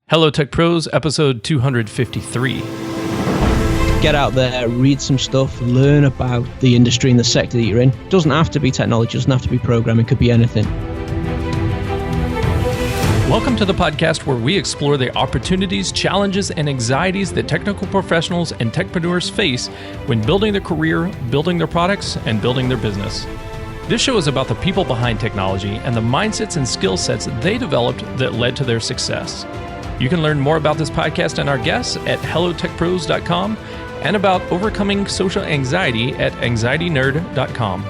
Hello Tech Pros, episode 253. Get out there, read some stuff, learn about the industry and the sector that you're in. It doesn't have to be technology, it doesn't have to be programming, it could be anything. Welcome to the podcast where we explore the opportunities, challenges, and anxieties that technical professionals and techpreneurs face when building their career, building their products, and building their business. This show is about the people behind technology and the mindsets and skill sets they developed that led to their success. You can learn more about this podcast and our guests at hellotechpros.com and about overcoming social anxiety at anxietynerd.com.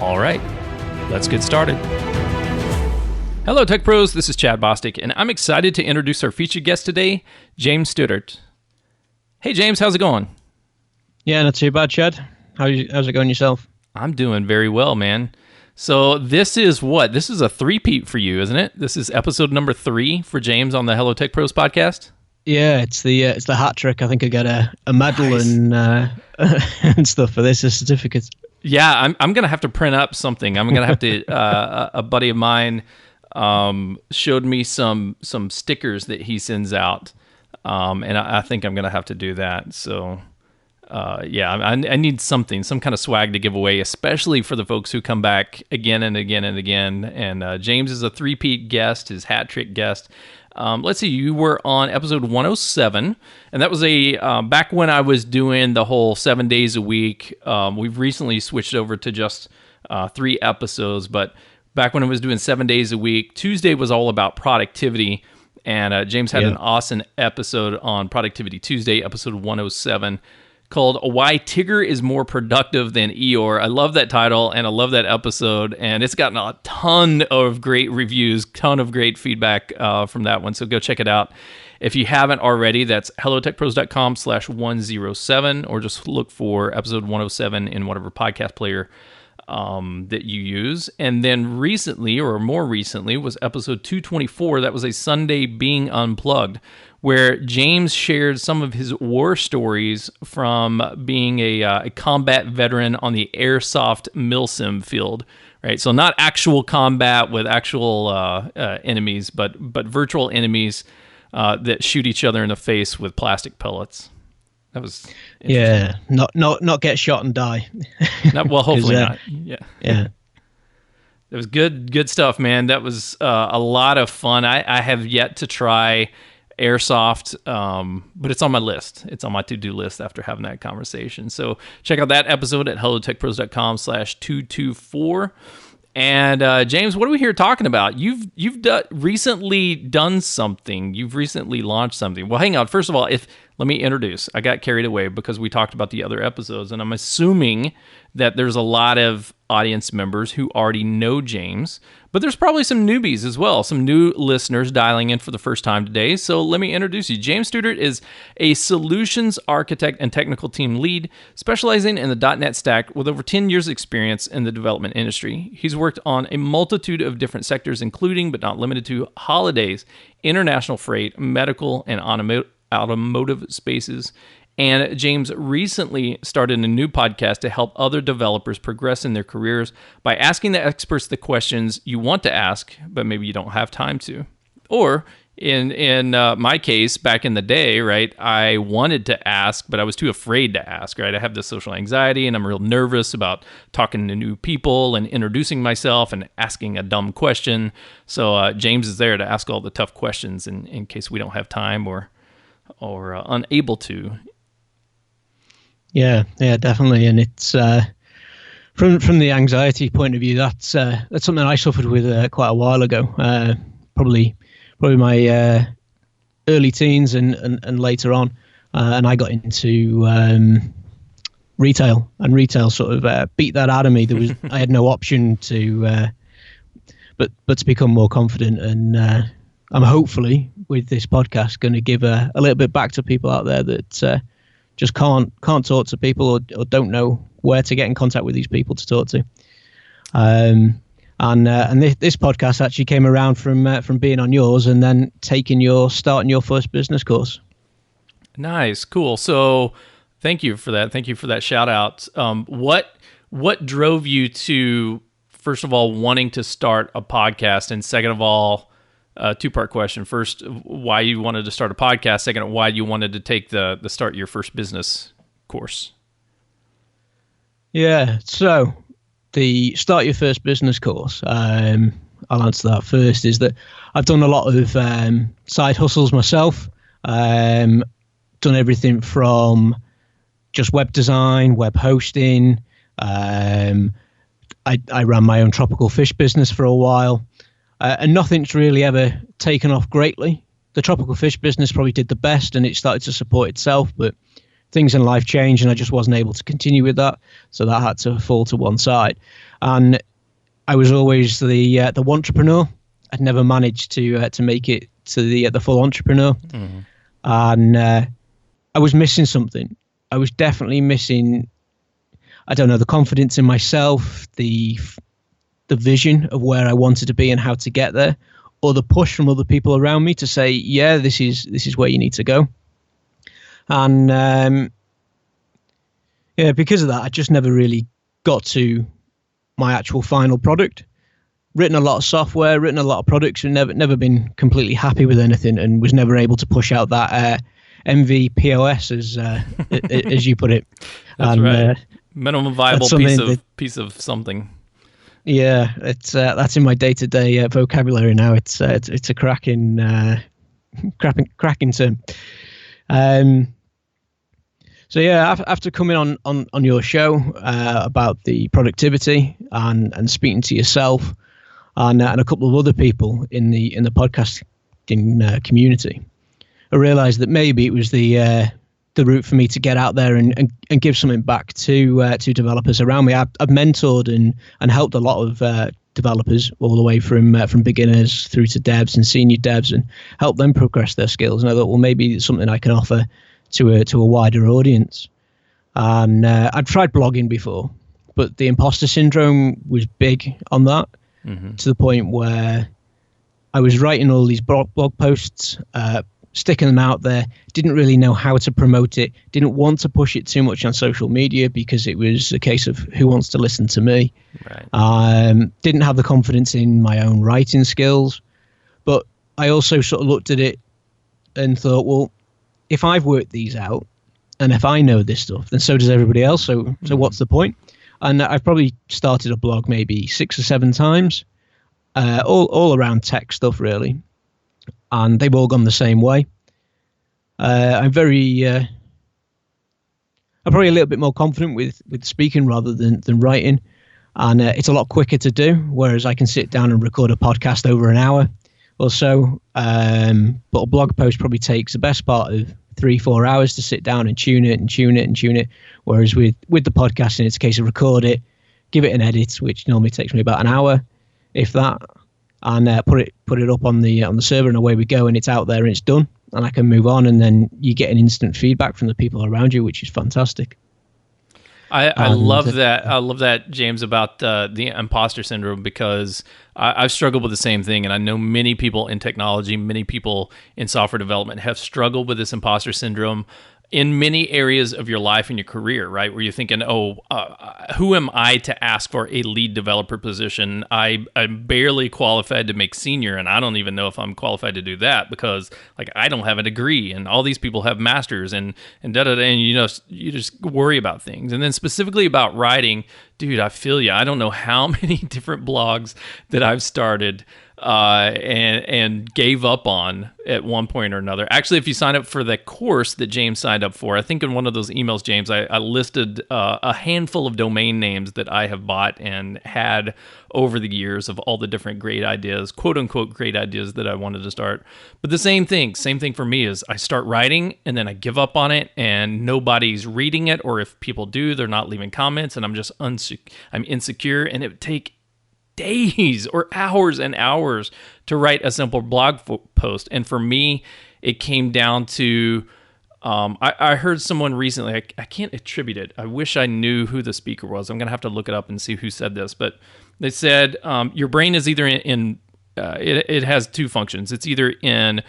All right, let's get started. Hello, Tech Pros. This is Chad Bostic, and I'm excited to introduce our featured guest today, James Studdart. Hey, James, how's it going? Yeah, not too bad, Chad. How's it going yourself? I'm doing very well, man. So this is what? This is a three-peat for you, isn't it? This is episode number 3 for James on the Hello Tech Pros podcast. Yeah, it's the hat trick. I think I got a medal Nice. and stuff for this, a certificate. Yeah, I'm gonna have to print up something. I'm gonna have to. A buddy of mine showed me some stickers that he sends out, and I think I'm gonna have to do that. So. I need some kind of swag to give away, especially for the folks who come back again and again and again. And James is a three-peat guest, his hat trick guest. Let's see, you were on episode 107, and that was back when I was doing the whole 7 days a week. We've recently switched over to just 3 episodes, but back when I was doing 7 days a week, Tuesday was all about productivity, and James had an awesome episode on Productivity Tuesday, episode 107. Called Why Tigger is More Productive Than Eeyore. I love that title, and I love that episode, and it's gotten a ton of great reviews, ton of great feedback from that one, so go check it out. If you haven't already, that's hellotechpros.com/107, or just look for episode 107 in whatever podcast player that you use. And then recently, or more recently, was episode 224. That was a Sunday Being Unplugged, where James shared some of his war stories from being a combat veteran on the airsoft milsim field, right? So not actual combat with actual enemies, but virtual enemies that shoot each other in the face with plastic pellets. That was not get shot and die. Well, hopefully not. Yeah. It was good stuff, man. That was a lot of fun. I have yet to try airsoft, but it's on my list. It's on my to-do list after having that conversation. So check out that episode at hellotechpros.com/224. And James, what are we here talking about? You've recently done something. You've recently launched something. Well, hang on. First of all, let me introduce. I got carried away because we talked about the other episodes, and I'm assuming that there's a lot of audience members who already know James, but there's probably some newbies as well, some new listeners dialing in for the first time today. So let me introduce you. James Studdart is a solutions architect and technical team lead, specializing in the .NET stack with over 10 years experience in the development industry. He's worked on a multitude of different sectors, including but not limited to holidays, international freight, medical, and automotive spaces. And James recently started a new podcast to help other developers progress in their careers by asking the experts the questions you want to ask, but maybe you don't have time to. Or in my case, back in the day, right, I wanted to ask, but I was too afraid to ask, right? I have this social anxiety, and I'm real nervous about talking to new people and introducing myself and asking a dumb question. So James is there to ask all the tough questions in case we don't have time or unable to. Yeah, definitely. And it's from the anxiety point of view, that's something I suffered with quite a while ago. Probably my early teens and later on, and I got into retail, and retail sort of beat that out of me. I had no option to, but to become more confident. And I'm hopefully with this podcast going to give a little bit back to people out there that just can't talk to people or don't know where to get in contact with these people to talk to. And this podcast actually came around from being on yours and then starting your first business course. Nice, cool. So thank you for that. Thank you for that shout out. What drove you to, first of all, wanting to start a podcast, and second of all, two-part question. First, why you wanted to start a podcast. Second, why you wanted to take the Start Your First Business course. Yeah, so the Start Your First Business course, I'll answer that first, is that I've done a lot of side hustles myself, done everything from just web design, web hosting. I ran my own tropical fish business for a while, and nothing's really ever taken off greatly. The tropical fish business probably did the best, and it started to support itself, but things in life changed, and I just wasn't able to continue with that, so that had to fall to one side. And I was always the entrepreneur. I'd never managed to make it to the full entrepreneur, and I was missing something. I was definitely missing, I don't know, the confidence in myself, the vision of where I wanted to be and how to get there, or the push from other people around me to say, yeah, this is where you need to go. And because of that, I just never really got to my actual final product. Written a lot of software, written a lot of products, and never been completely happy with anything, and was never able to push out that MVPOS, as you put it. That's right. Minimum viable piece of something. Yeah, it's that's in my day-to-day vocabulary now. It's a cracking term. So yeah, after coming on your show about the productivity and speaking to yourself and a couple of other people in the podcasting community, I realised that maybe it was the route for me to get out there and give something back to developers around me. I've mentored and helped a lot of developers all the way from beginners through to devs and senior devs, and help them progress their skills. And I thought, well, maybe it's something I can offer to a wider audience. And I'd tried blogging before, but the imposter syndrome was big on that, to the point where I was writing all these blog posts, sticking them out there, didn't really know how to promote it, didn't want to push it too much on social media because it was a case of who wants to listen to me. Right. Didn't have the confidence in my own writing skills, but I also sort of looked at it and thought, well, if I've worked these out and if I know this stuff, then so does everybody else. So what's the point? And I've probably started a blog maybe 6 or 7 times, all around tech stuff really, and they've all gone the same way. I'm probably a little bit more confident with speaking rather than writing, and it's a lot quicker to do. Whereas I can sit down and record a podcast over an hour or so, but a blog post probably takes the best part of 3-4 hours to sit down and tune it. Whereas with the podcasting, it's a case of record it, give it an edit, which normally takes me about an hour, if that, and put it up on the server, and away we go, and it's out there and it's done, and I can move on, and then you get an instant feedback from the people around you, which is fantastic. I love that. I love that, James, about the imposter syndrome, because I've struggled with the same thing, and I know many people in technology, many people in software development have struggled with this imposter syndrome in many areas of your life and your career, right? Where you're thinking, who am I to ask for a lead developer position? I'm barely qualified to make senior, and I don't even know if I'm qualified to do that because, like, I don't have a degree, and all these people have masters, and da-da-da, and you just worry about things. And then specifically about writing, dude, I feel you. I don't know how many different blogs that I've started and gave up on at one point or another. Actually, if you sign up for the course that James signed up for, I think in one of those emails, James, I listed a handful of domain names that I have bought and had over the years of all the different great ideas, quote unquote great ideas that I wanted to start. But the same thing for me is I start writing and then I give up on it and nobody's reading it, or if people do, they're not leaving comments, and I'm just I'm insecure, and it would take days or hours and hours to write a simple blog post. And for me, it came down to I heard someone recently, I can't attribute it, I wish I knew who the speaker was, I'm gonna have to look it up and see who said this, but they said your brain is either it has two functions. It's either in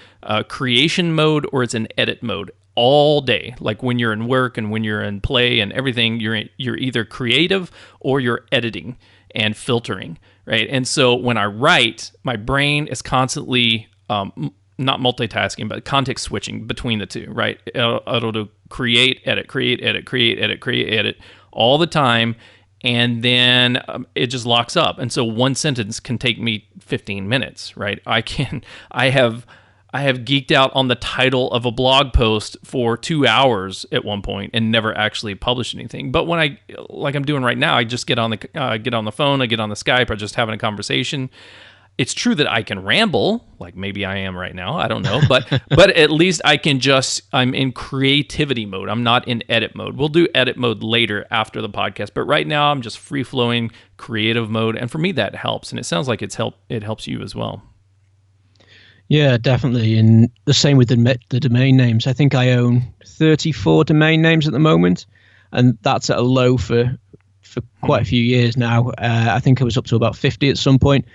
creation mode or it's in edit mode all day. Like when you're in work and when you're in play and everything, you're either creative or you're editing and filtering, right? And so when I write, my brain is constantly not multitasking, but context switching between the two, right? It'll do create, edit, create, edit, create, edit, create, edit all the time. And then it just locks up. And so one sentence can take me 15 minutes, right? I have geeked out on the title of a blog post for 2 hours at one point and never actually published anything. But when like I'm doing right now, I just get on the phone, I get on the Skype, or just having a conversation. It's true that I can ramble, like maybe I am right now. I don't know, but at least I'm in creativity mode. I'm not in edit mode. We'll do edit mode later after the podcast, but right now I'm just free flowing creative mode, and for me that helps. And it sounds like it helps you as well. Yeah, definitely. And the same with the domain names. I think I own 34 domain names at the moment, and that's at a low for quite a few years now. I think I was up to about 50 at some point.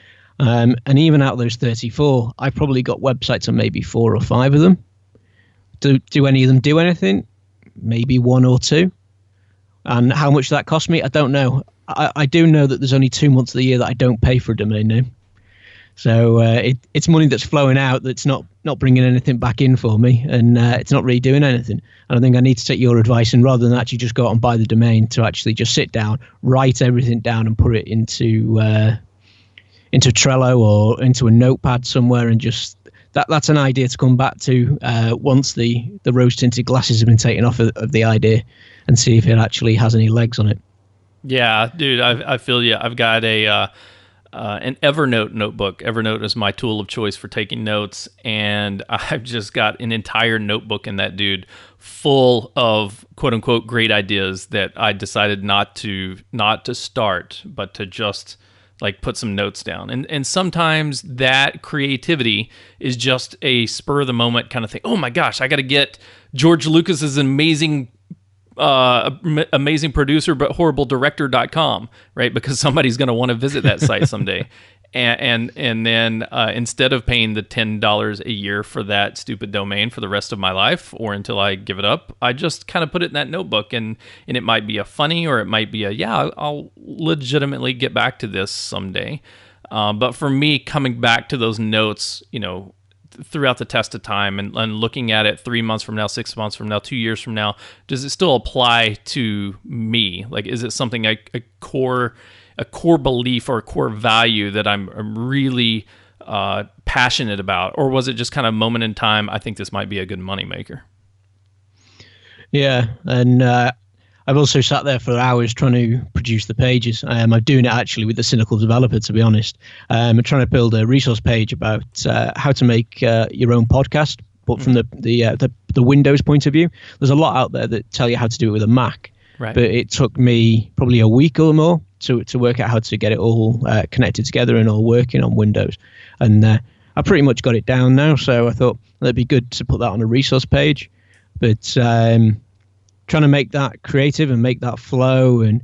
And even out of those 34, I've probably got websites on maybe 4 or 5 of them. Do any of them do anything? Maybe 1 or 2. And how much that cost me, I don't know. I do know that there's only 2 months of the year that I don't pay for a domain name. So it's money that's flowing out that's not bringing anything back in for me, and it's not really doing anything. And I think I need to take your advice, and rather than actually just go out and buy the domain, to actually just sit down, write everything down, and put it into Trello or into a notepad somewhere, and just that's an idea to come back to once the rose tinted glasses have been taken off of the idea, and see if it actually has any legs on it. Yeah, dude, I feel you. I've got an Evernote notebook. Evernote is my tool of choice for taking notes, and I've just got an entire notebook in that, dude, full of quote unquote great ideas that I decided not to start, but to just like put some notes down. And sometimes that creativity is just a spur of the moment kind of thing. Oh my gosh, I got to get George Lucas's amazing producer but horrible director.com, right? Because somebody's going to want to visit that site someday. And then instead of paying the $10 a year for that stupid domain for the rest of my life or until I give it up, I just kind of put it in that notebook, and it might be a funny, or it might be I'll legitimately get back to this someday. But for me, coming back to those notes, throughout the test of time and looking at it 3 months from now, 6 months from now, 2 years from now, does it still apply to me? Like, is it something a core belief or a core value that I'm really passionate about? Or was it just kind of moment in time, I think this might be a good moneymaker? Yeah, and I've also sat there for hours trying to produce the pages. I'm doing it actually with the cynical developer, to be honest. I'm trying to build a resource page about how to make your own podcast, but from the Windows point of view. There's a lot out there that tell you how to do it with a Mac. Right. But it took me probably a week or more to work out how to get it all connected together and all working on Windows. And I pretty much got it down now, so I thought that'd be good to put that on a resource page. But trying to make that creative and make that flow and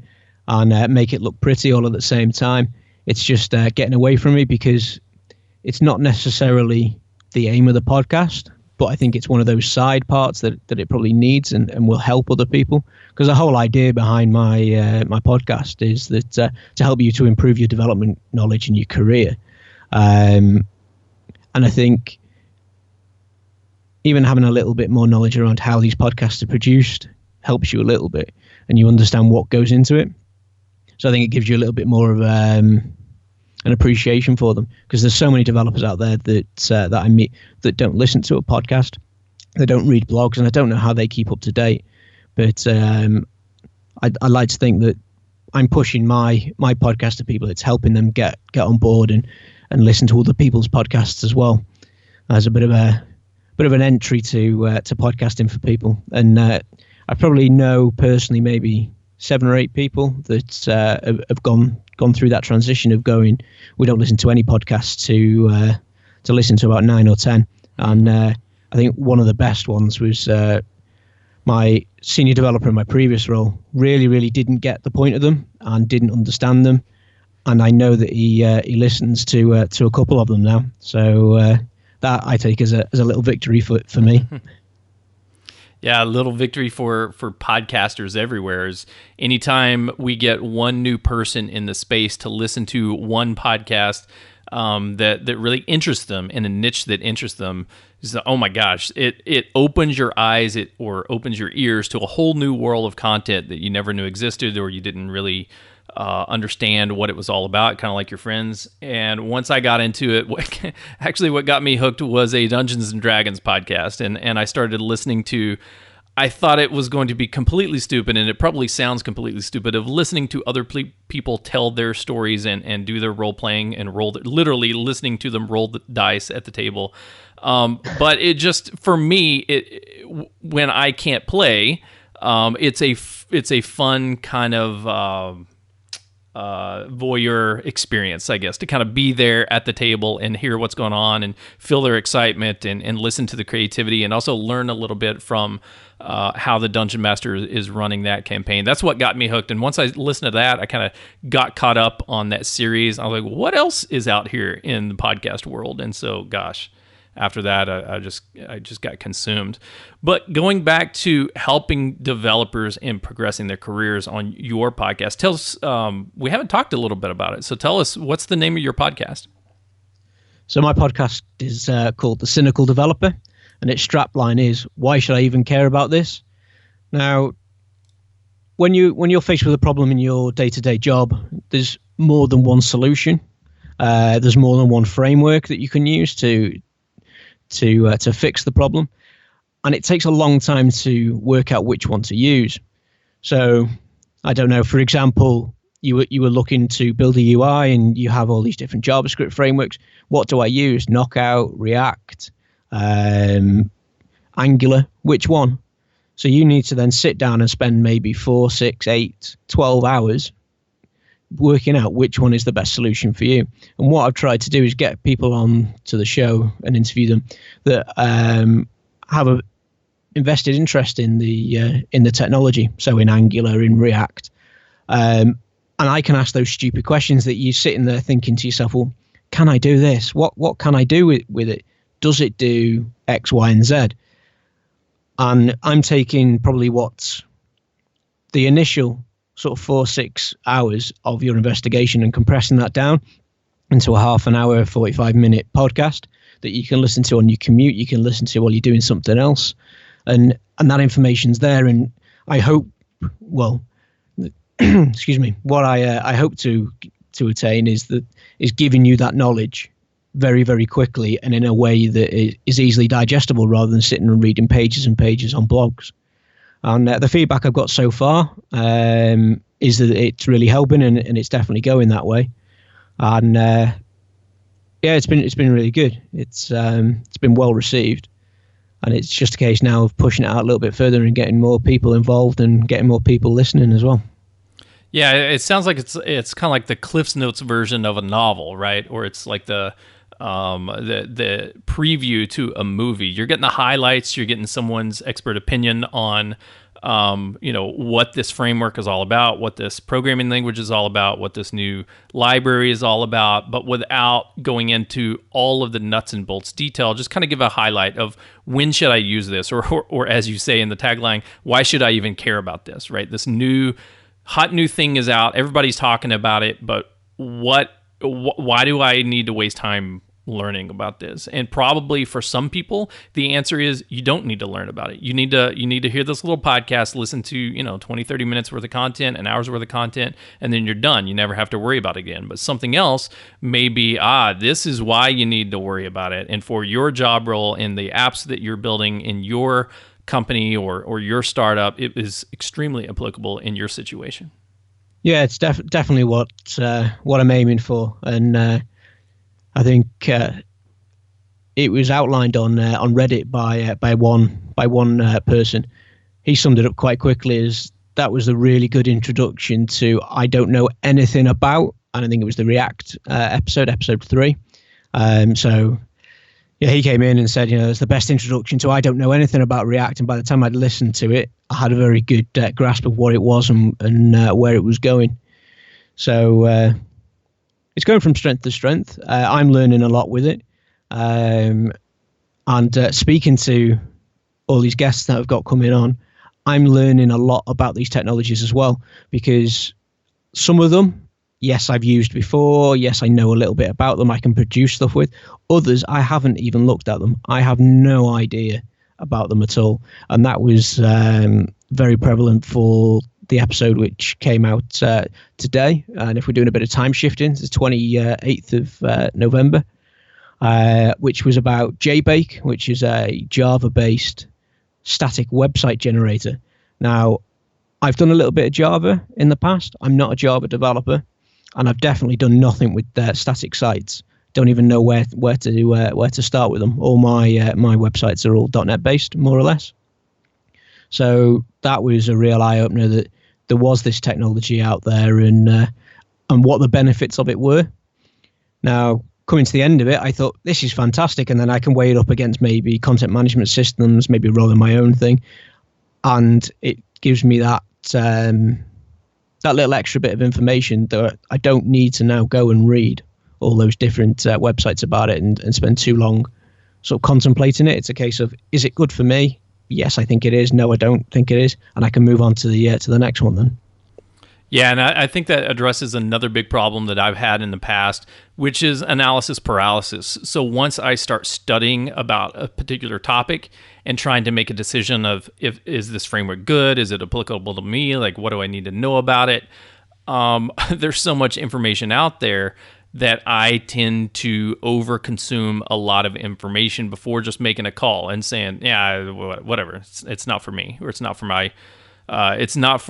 make it look pretty all at the same time, it's just getting away from me, because it's not necessarily the aim of the podcast, but I think it's one of those side parts that it probably needs and will help other people. Because the whole idea behind my my podcast is that to help you to improve your development knowledge in your career. And I think even having a little bit more knowledge around how these podcasts are produced helps you a little bit, and you understand what goes into it. So I think it gives you a little bit more of an appreciation for them, because there's so many developers out there that I meet that don't listen to a podcast, they don't read blogs, and I don't know how they keep up to date. But I like to think that I'm pushing my podcast to people. It's helping them get on board and listen to other people's podcasts as well, as a bit of an entry to podcasting for people. And I probably know personally maybe 7 or 8 people that have gone through that transition of going, we don't listen to any podcasts, to listen to about 9 or 10. And I think one of the best ones was my senior developer in my previous role really, really didn't get the point of them and didn't understand them. And I know that he listens to a couple of them now. So that I take as a little victory for me. Yeah, a little victory for podcasters everywhere is anytime we get one new person in the space to listen to one podcast, that really interests them, in a niche that interests them. Is oh my gosh, it opens your eyes, or opens your ears to a whole new world of content that you never knew existed, or you didn't really understand what it was all about, kind of like your friends. And once I got into it, what got me hooked was a Dungeons and Dragons podcast, and I started listening to. I thought it was going to be completely stupid, and it probably sounds completely stupid, of listening to other people tell their stories and do their role playing and literally listening to them roll the dice at the table. But it just, for me, when I can't play, it's a fun kind of voyeur experience, I guess, to kind of be there at the table and hear what's going on and feel their excitement and listen to the creativity, and also learn a little bit from how the Dungeon Master is running that campaign. That's what got me hooked. And once I listened to that, I kind of got caught up on that series. I was like, what else is out here in the podcast world? And so, gosh, after that, I just got consumed. But going back to helping developers and progressing their careers on your podcast, tell us, we haven't talked a little bit about it. So tell us, what's the name of your podcast? So my podcast is called The Cynical Developer, and its strapline is, why should I even care about this? Now, when you're faced with a problem in your day-to-day job, there's more than one solution. There's more than one framework that you can use to fix the problem, and it takes a long time to work out which one to use. So, I don't know. For example, you were looking to build a UI, and you have all these different JavaScript frameworks. What do I use? Knockout, React, Angular, which one? So you need to then sit down and spend maybe 4, 6, 8, 12 hours working out which one is the best solution for you. And what I've tried to do is get people on to the show and interview them that have a invested interest in the technology. So in Angular, in React, and I can ask those stupid questions that you sitting there thinking to yourself, well, can I do this? What can I do with it? Does it do X, Y, and Z? And I'm taking probably what's the initial sort of 4-6 hours of your investigation and compressing that down into a half an hour, 45-minute podcast that you can listen to on your commute. You can listen to while you're doing something else, and that information's there. And I hope, well, excuse me, what I hope to attain is giving you that knowledge very, very quickly and in a way that is easily digestible, rather than sitting and reading pages and pages on blogs. And the feedback I've got so far is that it's really helping, and it's definitely going that way. And yeah, it's been really good. It's been well received, and it's just a case now of pushing it out a little bit further and getting more people involved and getting more people listening as well. Yeah, it sounds like it's kind of like the Cliff's Notes version of a novel, right? Or it's like the preview to a movie. You're getting the highlights. You're getting someone's expert opinion on, what this framework is all about, what this programming language is all about, what this new library is all about, but without going into all of the nuts and bolts detail. Just kind of give a highlight of when should I use this, or as you say in the tagline, why should I even care about this, right? This hot new thing is out. Everybody's talking about it, but why do I need to waste time learning about this? And probably for some people, the answer is you don't need to learn about it. You need to hear this little podcast, listen to 20, 30 minutes worth of content, an hour's worth of content, and then you're done. You never have to worry about it again. But something else may be, this is why you need to worry about it. And for your job role in the apps that you're building in your company or your startup, it is extremely applicable in your situation. Yeah, it's definitely what I'm aiming for, and I think it was outlined on Reddit by one person. He summed it up quite quickly as that was a really good introduction to I don't know anything about, and I think it was the React episode 3. So yeah, he came in and said, it's the best introduction to I don't know anything about React. And by the time I'd listened to it, I had a very good grasp of what it was and where it was going. So it's going from strength to strength. I'm learning a lot with it. And speaking to all these guests that I've got coming on, I'm learning a lot about these technologies as well, because some of them yes, I've used before. Yes, I know a little bit about them. I can produce stuff with. Others, I haven't even looked at them. I have no idea about them at all. And that was very prevalent for the episode which came out today. And if we're doing a bit of time shifting, it's the 28th of November, which was about JBake, which is a Java-based static website generator. Now, I've done a little bit of Java in the past. I'm not a Java developer, and I've definitely done nothing with static sites. Don't even know where to start with them. All my websites are all .NET based, more or less. So that was a real eye opener that there was this technology out there, and what the benefits of it were. Now, coming to the end of it, I thought this is fantastic, and then I can weigh it up against maybe content management systems, maybe rolling my own thing, and it gives me that little extra bit of information that I don't need to now go and read all those different websites about it and spend too long sort of contemplating it. It's a case of, is it good for me? Yes, I think it is. No, I don't think it is, and I can move on to the next one then. Yeah, and I think that addresses another big problem that I've had in the past, which is analysis paralysis. So once I start studying about a particular topic and trying to make a decision of is this framework good? Is it applicable to me? Like, what do I need to know about it? There's so much information out there that I tend to overconsume a lot of information before just making a call and saying, yeah, whatever, it's not for me, or it's not for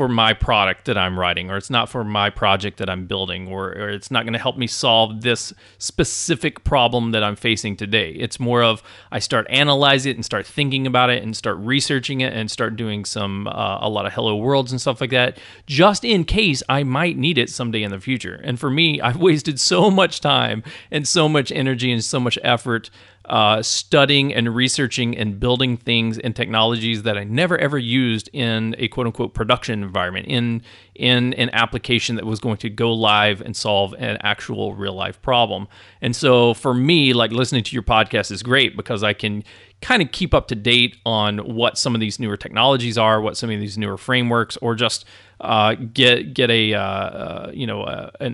my product that I'm writing, or it's not for my project that I'm building, or it's not going to help me solve this specific problem that I'm facing today. It's more of I start analyze it and start thinking about it and start researching it and start doing a lot of hello worlds and stuff like that, just in case I might need it someday in the future. And for me, I've wasted so much time and so much energy and so much effort studying and researching and building things and technologies that I never ever used in a quote unquote production environment, in an application that was going to go live and solve an actual real life problem. And so for me, like, listening to your podcast is great because I can kind of keep up to date on what some of these newer technologies are, what some of these newer frameworks, or just get an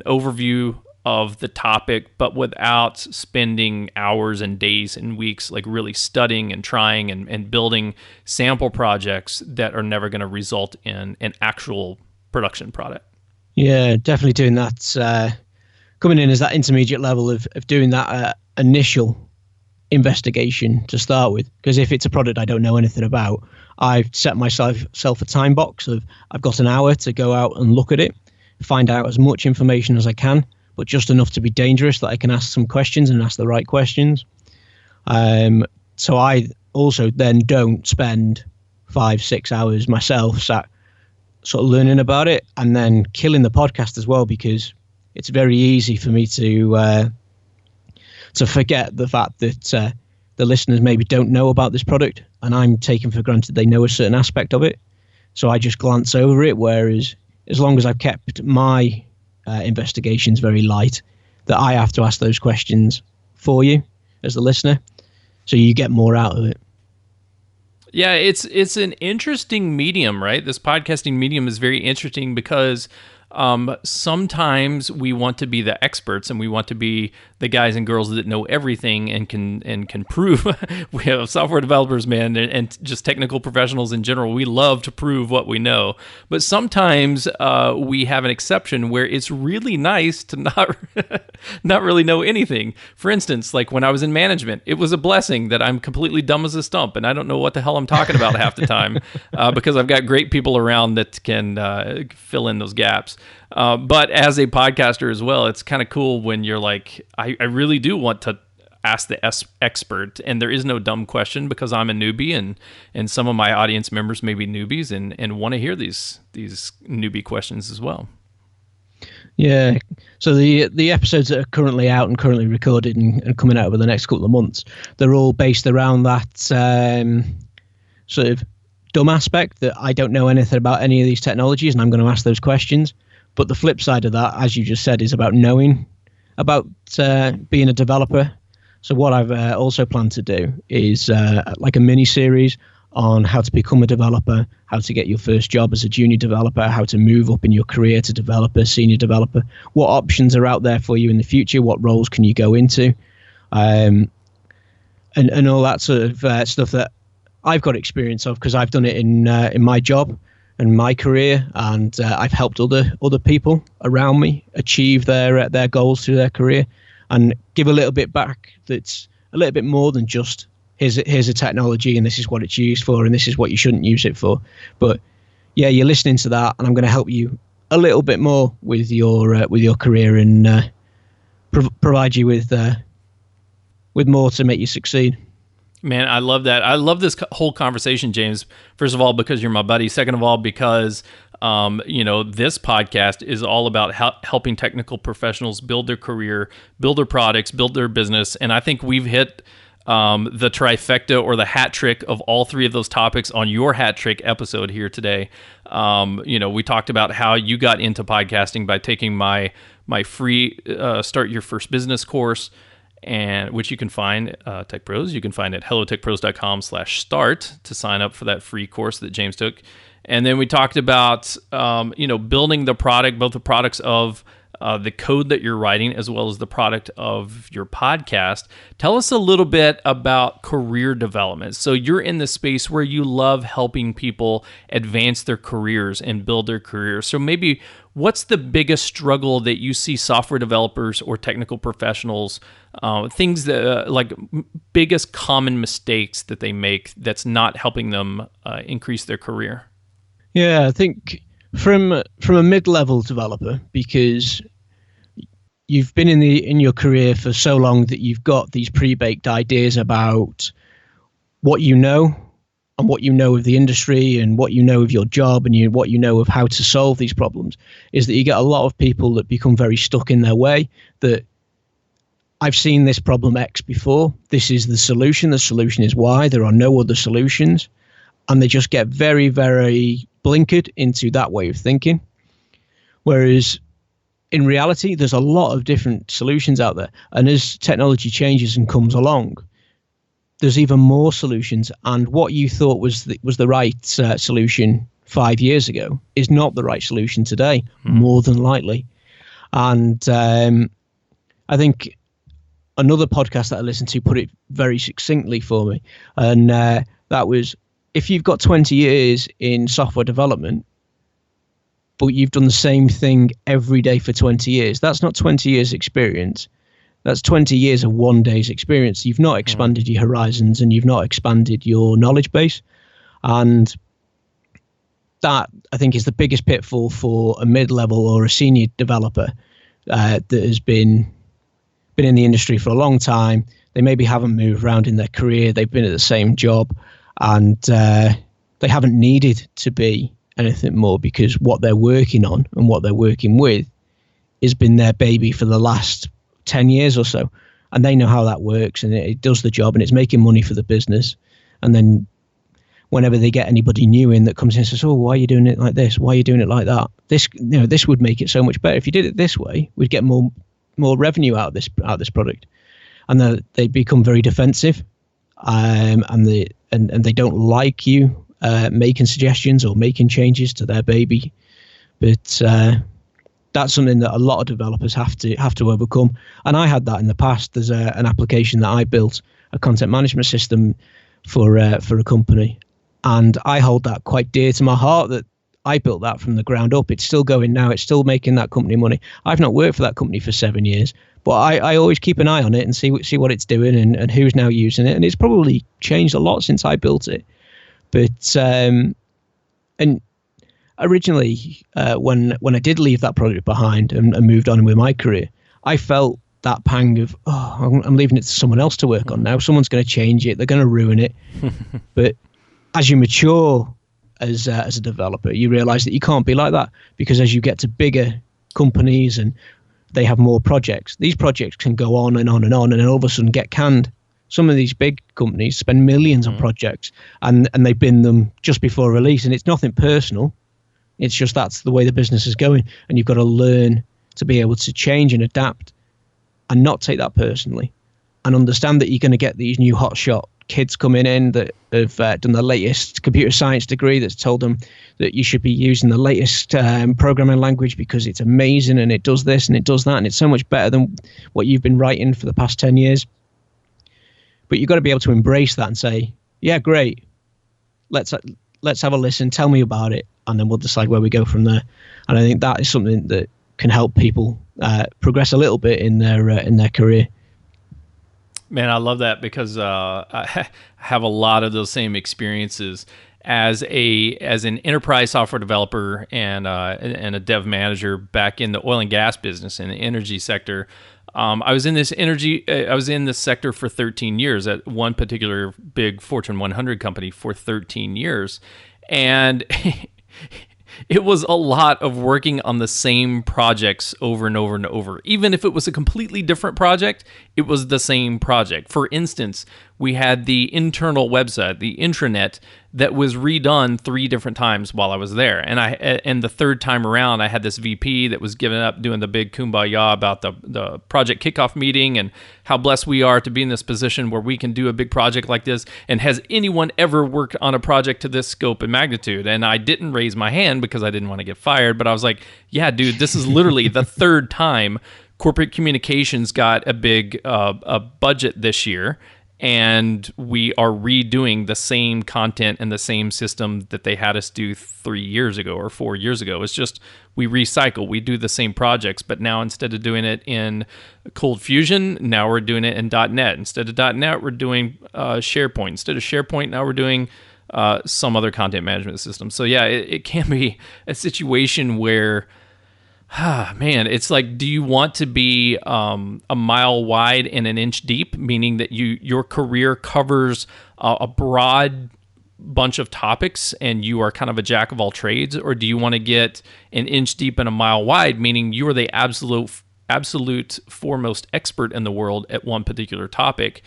overview of the topic, but without spending hours and days and weeks like really studying and trying and building sample projects that are never going to result in an actual production product. Yeah, definitely doing that. Coming in as that intermediate level of doing that initial investigation to start with, because if it's a product I don't know anything about, I've set myself a time box of I've got an hour to go out and look at it, find out as much information as I can, but just enough to be dangerous that I can ask some questions and ask the right questions. So I also then don't spend 5-6 hours myself sat sort of learning about it and then killing the podcast as well, because it's very easy for me to forget the fact that the listeners maybe don't know about this product, and I'm taking for granted they know a certain aspect of it. So I just glance over it, whereas as long as I've kept my investigations very light, that I have to ask those questions for you as the listener, so you get more out of it. Yeah, it's an interesting medium, right? This podcasting medium is very interesting because sometimes we want to be the experts and we want to be the guys and girls that know everything and can prove. We have software developers, man, and just technical professionals in general. We love to prove what we know, but sometimes we have an exception where it's really nice to not really know anything. For instance, like when I was in management, it was a blessing that I'm completely dumb as a stump and I don't know what the hell I'm talking about half the time because I've got great people around that can fill in those gaps. But as a podcaster as well, it's kind of cool when you're like, I really do want to ask the expert, and there is no dumb question because I'm a newbie, and some of my audience members may be newbies and want to hear these newbie questions as well. Yeah. So the episodes that are currently out and currently recorded and coming out over the next couple of months, they're all based around that sort of dumb aspect that I don't know anything about any of these technologies, and I'm going to ask those questions. But the flip side of that, as you just said, is about knowing about being a developer. So what I've also planned to do is like a mini series on how to become a developer, how to get your first job as a junior developer, how to move up in your career to developer, senior developer, what options are out there for you in the future, what roles can you go into, and all that sort of stuff that I've got experience of because I've done it in my job and my career, and I've helped other people around me achieve their goals through their career and give a little bit back that's a little bit more than just here's a technology and this is what it's used for and this is what you shouldn't use it for. But yeah, you're listening to that, and I'm going to help you a little bit more with your career and provide you with more to make you succeed. Man, I love that. I love this whole conversation, James. First of all, because you're my buddy. Second of all, because this podcast is all about helping technical professionals build their career, build their products, build their business. And I think we've hit the trifecta or the hat trick of all three of those topics on your hat trick episode here today. We talked about how you got into podcasting by taking my free Start Your First Business course, and which you can find Tech Pros. You can find at hellotechpros.com/start to sign up for that free course that James took. And then we talked about building the product, both the products of the code that you're writing as well as the product of your podcast. Tell us a little bit about career development. So you're in the space where you love helping people advance their careers and build their careers. So maybe what's the biggest struggle that you see software developers or technical professionals, things that like biggest common mistakes that they make that's not helping them increase their career? Yeah, I think from a mid-level developer, because you've been in your career for so long that you've got these pre-baked ideas about what you know and what you know of the industry and what you know of your job and what you know of how to solve these problems, is that you get a lot of people that become very stuck in their way, that I've seen this problem X before, this is the solution is Y, there are no other solutions, and they just get very, very blinkered into that way of thinking. Whereas in reality, there's a lot of different solutions out there. And as technology changes and comes along, there's even more solutions. And what you thought was the right solution 5 years ago is not the right solution today, more than likely. And I think another podcast that I listened to put it very succinctly for me. And that was, if you've got 20 years in software development, but you've done the same thing every day for 20 years, that's not 20 years experience. That's 20 years of one day's experience. You've not expanded your horizons and you've not expanded your knowledge base. And that, I think, is the biggest pitfall for a mid-level or a senior developer that has been in the industry for a long time. They maybe haven't moved around in their career. They've been at the same job. And they haven't needed to be anything more because what they're working on and what they're working with has been their baby for the last 10 years or so. And they know how that works, and it does the job, and it's making money for the business. And then whenever they get anybody new in that comes in and says, oh, why are you doing it like this? Why are you doing it like that? This would make it so much better. If you did it this way, we'd get more revenue out of this product. And they become very defensive. And they don't like you making suggestions or making changes to their baby, but that's something that a lot of developers have to overcome. And I had that in the past. There's an application that I built, a content management system for a company, and I hold that quite dear to my heart. That I built that from the ground up. It's still going now. It's still making that company money. I've not worked for that company for 7 years. But I always keep an eye on it and see what it's doing and who's now using it. And it's probably changed a lot since I built it. But and originally, when I did leave that project behind and moved on with my career, I felt that pang of, I'm leaving it to someone else to work on now. Someone's going to change it. They're going to ruin it. But as you mature as a developer, you realize that you can't be like that, because as you get to bigger companies and they have more projects, these projects can go on and on and on, and then all of a sudden get canned. Some of these big companies spend millions on projects, and they bin them just before release, and it's nothing personal. It's just that's the way the business is going, and you've got to learn to be able to change and adapt and not take that personally, and understand that you're going to get these new hotshot kids coming in that have done the latest computer science degree that's told them that you should be using the latest programming language because it's amazing and it does this and it does that and it's so much better than what you've been writing for the past 10 years. But you've got to be able to embrace that and say, yeah, great. Let's have a listen. Tell me about it. And then we'll decide where we go from there. And I think that is something that can help people progress a little bit in their career. Man, I love that because I have a lot of those same experiences as an enterprise software developer and a dev manager back in the oil and gas business in the energy sector. I was in this sector for 13 years at one particular big Fortune 100 company for 13 years, and it was a lot of working on the same projects over and over and over. Even if it was a completely different project, it was the same project. For instance, we had the internal website, the intranet, that was redone 3 different times while I was there. And the third time around, I had this VP that was giving up doing the big kumbaya about the project kickoff meeting and how blessed we are to be in this position where we can do a big project like this. And has anyone ever worked on a project to this scope and magnitude? And I didn't raise my hand because I didn't want to get fired, but I was like, yeah, dude, this is literally the third time corporate communications got a big a budget this year. And we are redoing the same content and the same system that they had us do 3 years ago or 4 years ago. It's just we recycle. We do the same projects, but now instead of doing it in Cold Fusion, now we're doing it in .NET. Instead of .NET, we're doing SharePoint. Instead of SharePoint, now we're doing some other content management system. So yeah, it can be a situation where man, it's like, do you want to be a mile wide and an inch deep, meaning that your career covers a broad bunch of topics and you are kind of a jack of all trades? Or do you want to get an inch deep and a mile wide, meaning you are the absolute foremost expert in the world at one particular topic?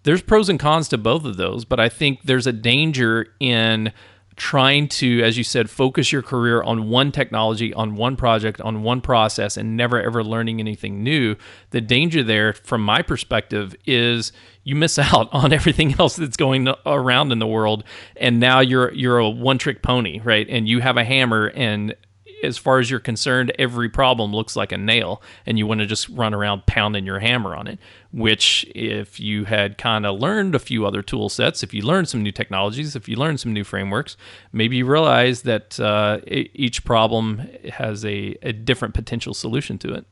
There's pros and cons to both of those, but I think there's a danger in trying to, as you said, focus your career on one technology, on one project, on one process, and never ever learning anything new. The danger there, from my perspective, is you miss out on everything else that's going around in the world, and now you're a one-trick pony, right? And you have a hammer, and as far as you're concerned, every problem looks like a nail, and you want to just run around pounding your hammer on it. Which, if you had kind of learned a few other tool sets, if you learned some new technologies, if you learned some new frameworks, maybe you realize that each problem has a different potential solution to it.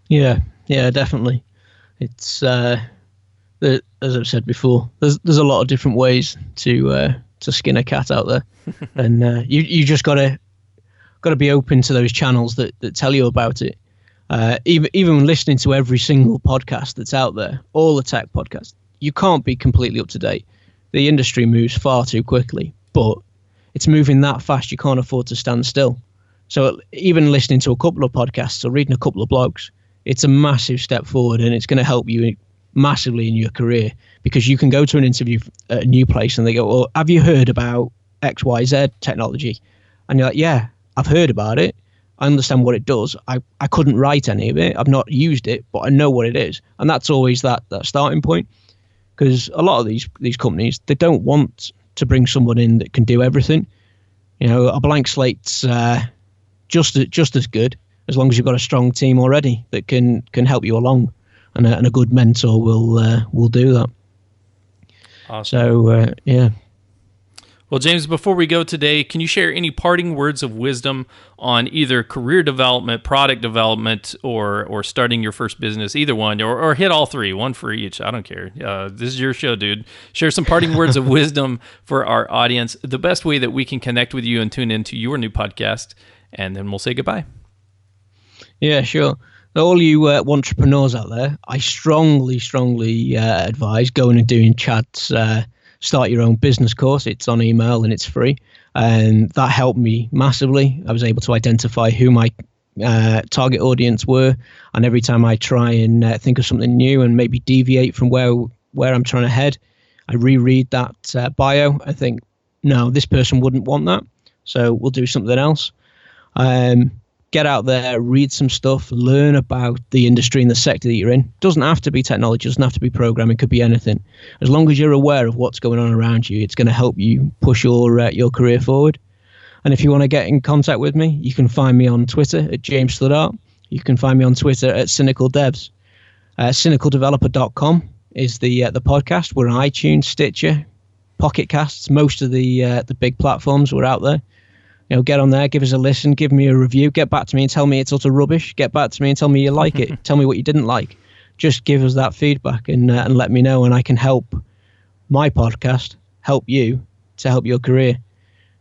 Yeah, definitely. It's as I've said before, there's a lot of different ways to skin a cat out there, and you just got to be open to those channels that tell you about it. Even listening to every single podcast that's out there, all the tech podcasts, you can't be completely up to date. The industry moves far too quickly, but it's moving that fast you can't afford to stand still. So even listening to a couple of podcasts or reading a couple of blogs, it's a massive step forward, and it's going to help you massively in your career, because you can go to an interview at a new place and they go, well, have you heard about XYZ technology? And you're like, yeah, I've heard about it. I understand what it does. I couldn't write any of it. I've not used it, but I know what it is. And that's always that starting point, because a lot of these companies, they don't want to bring someone in that can do everything. You know, a blank slate's just as good as long as you've got a strong team already that can help you along, and a good mentor will do that. Awesome. So yeah. Well, James, before we go today, can you share any parting words of wisdom on either career development, product development, or starting your first business, either one, or hit all three, one for each? I don't care. This is your show, dude. Share some parting words of wisdom for our audience, the best way that we can connect with you and tune into your new podcast, and then we'll say goodbye. Yeah, sure. All you entrepreneurs out there, I strongly advise going and doing Chad's Start Your Own Business course. It's on email and it's free, and that helped me massively. I was able to identify who my target audience were, and every time I try and think of something new and maybe deviate from where I'm trying to head, I reread that bio. I think, no, this person wouldn't want that, so we'll do something else. Get get out there, read some stuff, learn about the industry and the sector that you're in. It doesn't have to be technology, it doesn't have to be programming, it could be anything. As long as you're aware of what's going on around you, it's going to help you push your career forward. And if you want to get in contact with me, you can find me on Twitter at James Studdart. You can find me on Twitter at Cynical Devs. CynicalDeveloper.com is the podcast. We're on iTunes, Stitcher, Pocket Casts, most of the big platforms. We're out there. Get on there, give us a listen, give me a review, get back to me and tell me it's utter rubbish. Get back to me and tell me you like it. Tell me what you didn't like. Just give us that feedback and let me know, and I can help my podcast help you to help your career.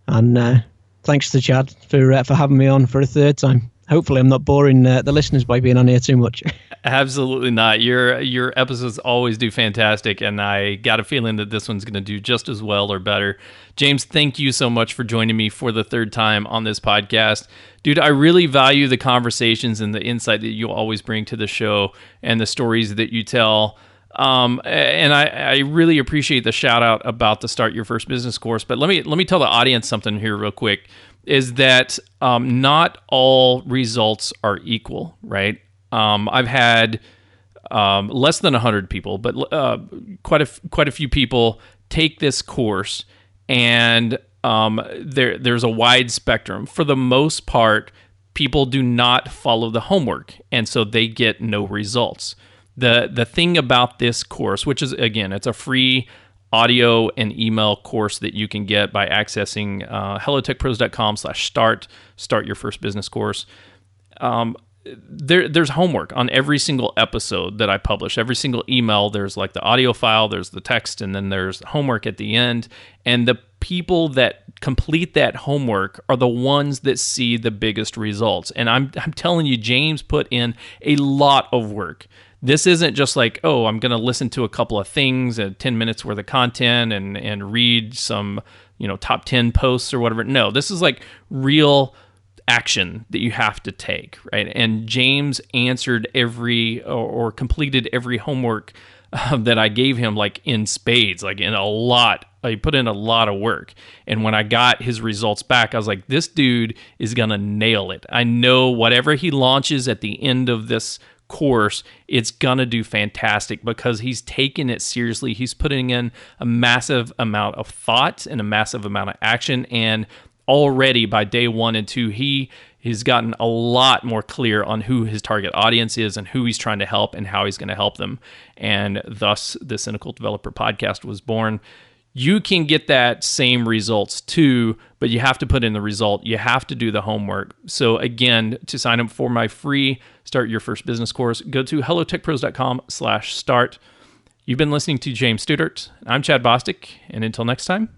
And thanks to Chad for having me on for a third time. Hopefully I'm not boring the listeners by being on here too much. Absolutely not. Your episodes always do fantastic, and I got a feeling that this one's going to do just as well or better. James, thank you so much for joining me for the third time on this podcast. Dude, I really value the conversations and the insight that you always bring to the show and the stories that you tell. And I really appreciate the shout out about the Start Your First Business course. But let me tell the audience something here real quick, is that not all results are equal, right? I've had less than 100 people, but quite a few people take this course, and there's a wide spectrum. For the most part, people do not follow the homework, and so they get no results. The thing about this course, which is, again, it's a free audio and email course that you can get by accessing hellotechpros.com/start your first business course. There's homework on every single episode that I publish. Every single email, there's like the audio file, there's the text, and then there's homework at the end. And the people that complete that homework are the ones that see the biggest results. And I'm telling you, James put in a lot of work. This isn't just like, oh, I'm going to listen to a couple of things, 10 minutes worth of content, and read some, top 10 posts or whatever. No, this is like real action that you have to take, right? And James answered or completed every homework that I gave him, like in spades, like in a lot. He put in a lot of work. And when I got his results back, I was like, this dude is going to nail it. I know whatever he launches at the end of this course, it's gonna do fantastic because he's taking it seriously. He's putting in a massive amount of thought and a massive amount of action, and already by day 1 and 2, he's gotten a lot more clear on who his target audience is and who he's trying to help and how he's going to help them. And thus the Cynical Developer podcast was born. You can get that same results too, but you have to put in the result. You have to do the homework. So again, to sign up for my free Start Your First Business course, go to hellotechpros.com/start. You've been listening to James Studdart. I'm Chad Bostic, and until next time,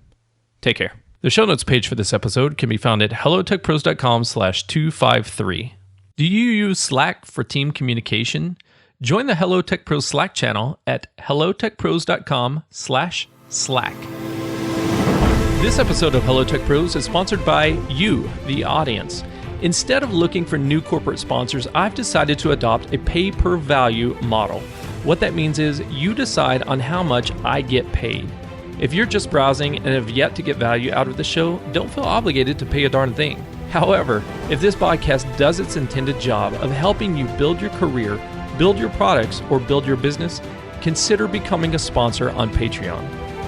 take care. The show notes page for this episode can be found at hellotechpros.com/253. Do you use Slack for team communication? Join the Hello Tech Pros Slack channel at hellotechpros.com/Slack. This episode of Hello Tech Pros is sponsored by you, the audience. Instead of looking for new corporate sponsors, I've decided to adopt a pay-per-value model. What that means is you decide on how much I get paid. If you're just browsing and have yet to get value out of the show, don't feel obligated to pay a darn thing. However, if this podcast does its intended job of helping you build your career, build your products, or build your business, consider becoming a sponsor on Patreon.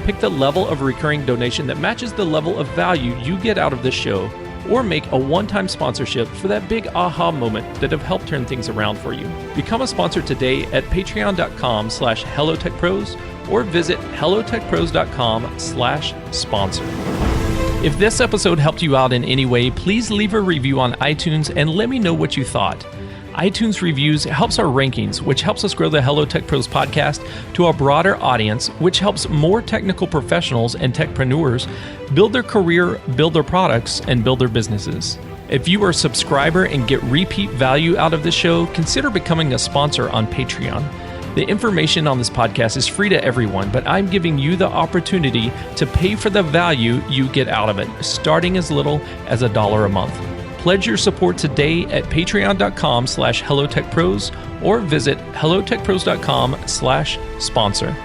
Pick the level of recurring donation that matches the level of value you get out of this show, or make a one-time sponsorship for that big aha moment that have helped turn things around for you. Become a sponsor today at patreon.com/hellotechpros or visit hellotechpros.com/sponsor. If this episode helped you out in any way, please leave a review on iTunes and let me know what you thought. iTunes reviews helps our rankings, which helps us grow the Hello Tech Pros podcast to a broader audience, which helps more technical professionals and techpreneurs build their career, build their products, and build their businesses. If you are a subscriber and get repeat value out of this show, consider becoming a sponsor on Patreon. The information on this podcast is free to everyone, but I'm giving you the opportunity to pay for the value you get out of it, starting as little as $1 a month. Pledge your support today at patreon.com/hellotechpros or visit hellotechpros.com/sponsor.